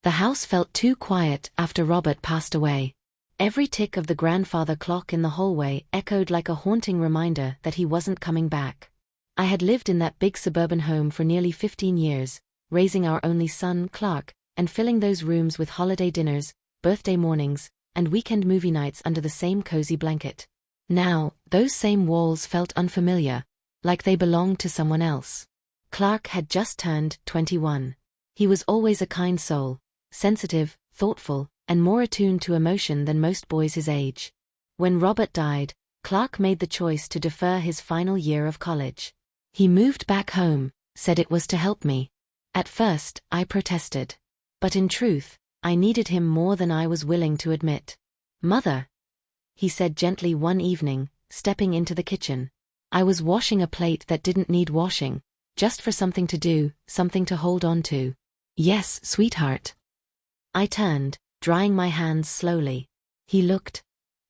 The house felt too quiet after Robert passed away. Every tick of the grandfather clock in the hallway echoed like a haunting reminder that he wasn't coming back. I had lived in that big suburban home for nearly 15 years, raising our only son, Clark, and filling those rooms with holiday dinners, birthday mornings, and weekend movie nights under the same cozy blanket. Now, those same walls felt unfamiliar, like they belonged to someone else. Clark had just turned 21. He was always a kind soul, sensitive, thoughtful, and more attuned to emotion than most boys his age. When Robert died, Clark made the choice to defer his final year of college. He moved back home, said it was to help me. At first, I protested. But in truth, I needed him more than I was willing to admit. "Mother," he said gently one evening, stepping into the kitchen. I was washing a plate that didn't need washing, just for something to do, something to hold on to. "Yes, sweetheart." I turned, drying my hands slowly. He looked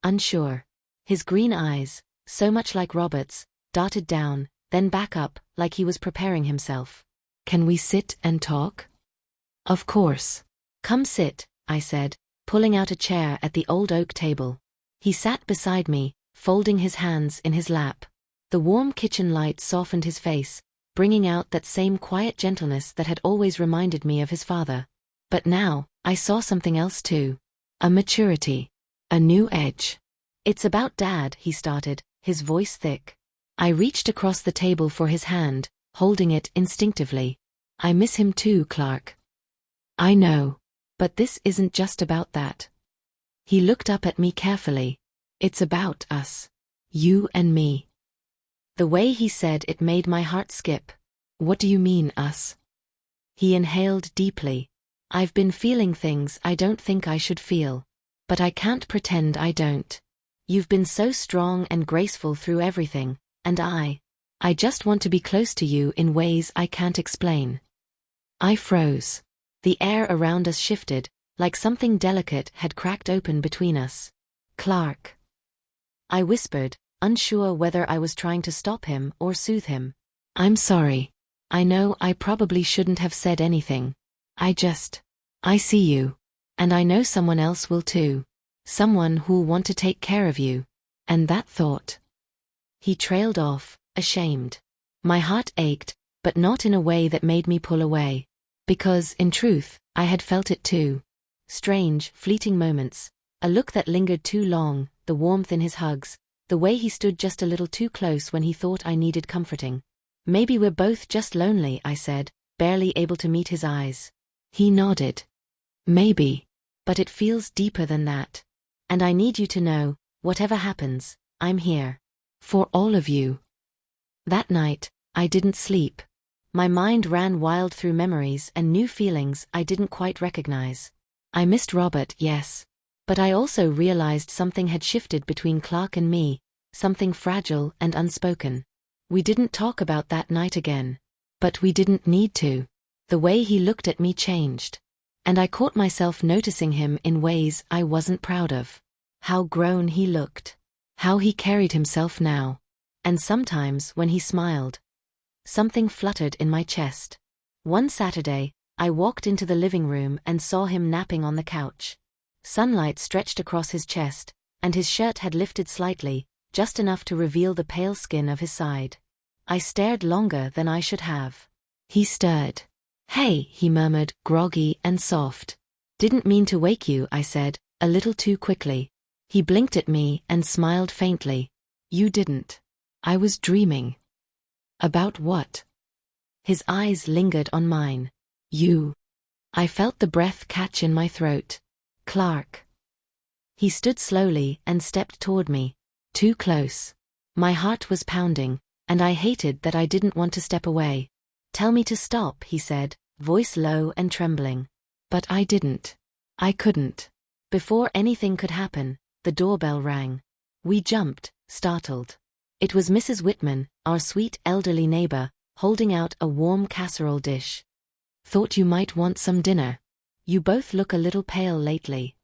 unsure. His green eyes, so much like Robert's, darted down, then back up, like he was preparing himself. "Can we sit and talk?" "Of course." "Come sit," I said, pulling out a chair at the old oak table. He sat beside me, folding his hands in his lap. The warm kitchen light softened his face, bringing out that same quiet gentleness that had always reminded me of his father. But now, I saw something else too. A maturity. A new edge. "It's about Dad," he started, his voice thick. I reached across the table for his hand, holding it instinctively. "I miss him too, Clark." "I know. But this isn't just about that." He looked up at me carefully. "It's about us. You and me." The way he said it made my heart skip. "What do you mean, us?" He inhaled deeply. "I've been feeling things I don't think I should feel. But I can't pretend I don't. You've been so strong and graceful through everything, and I just want to be close to you in ways I can't explain." I froze. The air around us shifted, like something delicate had cracked open between us. "Clark," I whispered, unsure whether I was trying to stop him or soothe him. "I'm sorry. I know I probably shouldn't have said anything. I see you. And I know someone else will too. Someone who'll want to take care of you. And that thought." He trailed off, ashamed. My heart ached, but not in a way that made me pull away. Because, in truth, I had felt it too. Strange, fleeting moments. A look that lingered too long, the warmth in his hugs, the way he stood just a little too close when he thought I needed comforting. "Maybe we're both just lonely," I said, barely able to meet his eyes. He nodded. "Maybe. But it feels deeper than that. And I need you to know, whatever happens, I'm here. For all of you." That night, I didn't sleep. My mind ran wild through memories and new feelings I didn't quite recognize. I missed Robert, yes. But I also realized something had shifted between Clark and me, something fragile and unspoken. We didn't talk about that night again. But we didn't need to. The way he looked at me changed. And I caught myself noticing him in ways I wasn't proud of. How grown he looked. How he carried himself now. And sometimes when he smiled, something fluttered in my chest. One Saturday, I walked into the living room and saw him napping on the couch. Sunlight stretched across his chest, and his shirt had lifted slightly, just enough to reveal the pale skin of his side. I stared longer than I should have. He stirred. "Hey," he murmured, groggy and soft. "Didn't mean to wake you," I said, a little too quickly. He blinked at me and smiled faintly. "You didn't. I was dreaming." "About what?" His eyes lingered on mine. "You." I felt the breath catch in my throat. "Clark." He stood slowly and stepped toward me. Too close. My heart was pounding, and I hated that I didn't want to step away. "Tell me to stop," he said, voice low and trembling. But I didn't. I couldn't. Before anything could happen, the doorbell rang. We jumped, startled. It was Mrs. Whitman, our sweet elderly neighbor, holding out a warm casserole dish. "Thought you might want some dinner. You both look a little pale lately."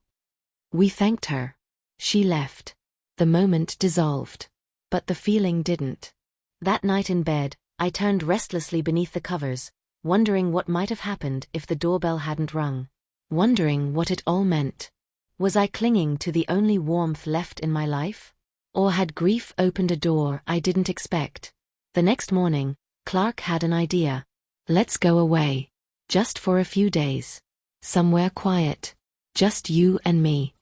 We thanked her. She left. The moment dissolved. But the feeling didn't. That night in bed, I turned restlessly beneath the covers, wondering what might have happened if the doorbell hadn't rung. wondering what it all meant. Was I clinging to the only warmth left in my life? Or had grief opened a door I didn't expect? The next morning, Clark had an idea. Let's go away. Just for a few days. Somewhere quiet. Just you and me.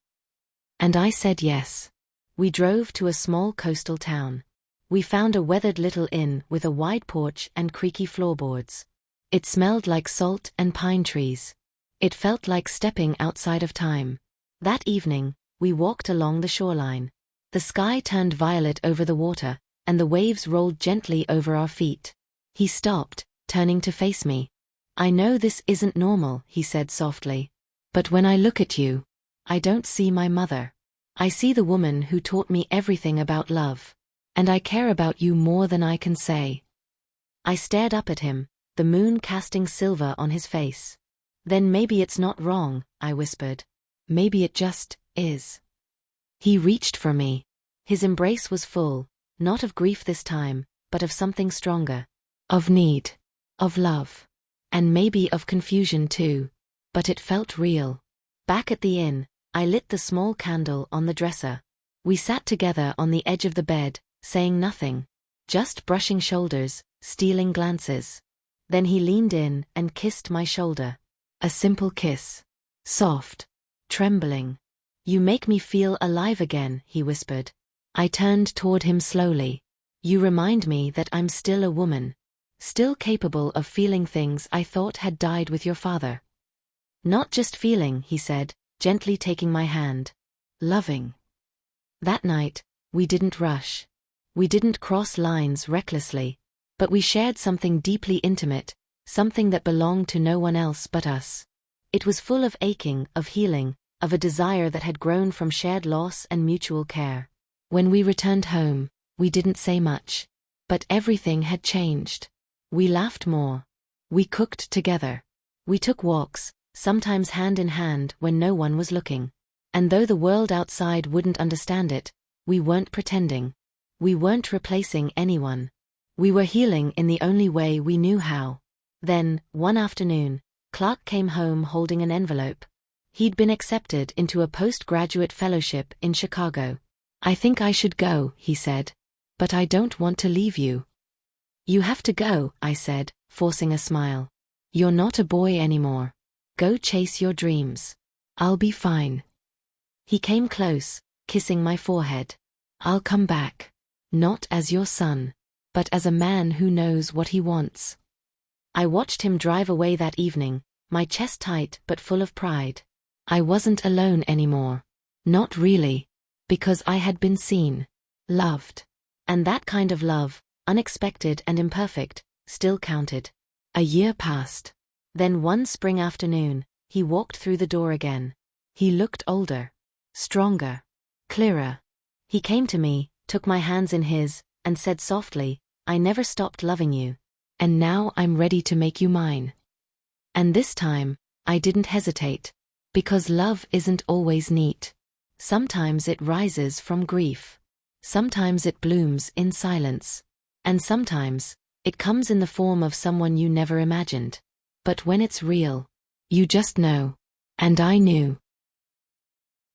And I said yes. We drove to a small coastal town. We found a weathered little inn with a wide porch and creaky floorboards. It smelled like salt and pine trees. It felt like stepping outside of time. That evening, we walked along the shoreline. The sky turned violet over the water, and the waves rolled gently over our feet. He stopped, turning to face me. I know this isn't normal, he said softly. But when I look at you, I don't see my mother. I see the woman who taught me everything about love. And I care about you more than I can say. I stared up at him, the moon casting silver on his face. Then maybe it's not wrong, I whispered. Maybe it just is. He reached for me. His embrace was full, not of grief this time, but of something stronger. Of need. Of love. And maybe of confusion too. But it felt real. Back at the inn, I lit the small candle on the dresser. We sat together on the edge of the bed, saying nothing. Just brushing shoulders, stealing glances. Then he leaned in and kissed my shoulder. A simple kiss. Soft. Trembling. You make me feel alive again, he whispered. I turned toward him slowly. You remind me that I'm still a woman. Still capable of feeling things I thought had died with your father. Not just feeling, he said, gently taking my hand. Loving. That night, we didn't rush. We didn't cross lines recklessly. But we shared something deeply intimate, something that belonged to no one else but us. It was full of aching, of healing, of a desire that had grown from shared loss and mutual care. When we returned home, we didn't say much. But everything had changed. We laughed more. We cooked together. We took walks, sometimes hand in hand when no one was looking. And though the world outside wouldn't understand it, we weren't pretending. We weren't replacing anyone. We were healing in the only way we knew how. Then, one afternoon, Clark came home holding an envelope. He'd been accepted into a postgraduate fellowship in Chicago. I think I should go, he said. But I don't want to leave you. You have to go, I said, forcing a smile. You're not a boy anymore. Go chase your dreams. I'll be fine. He came close, kissing my forehead. I'll come back. Not as your son, but as a man who knows what he wants. I watched him drive away that evening, my chest tight but full of pride. I wasn't alone anymore. Not really. Because I had been seen. Loved. And that kind of love, unexpected and imperfect, still counted. A year passed. Then one spring afternoon, he walked through the door again. He looked older. Stronger. Clearer. He came to me, took my hands in his, and said softly, I never stopped loving you. And now I'm ready to make you mine. And this time, I didn't hesitate. Because love isn't always neat. Sometimes it rises from grief. Sometimes it blooms in silence. And sometimes, it comes in the form of someone you never imagined. But when it's real, you just know. And I knew.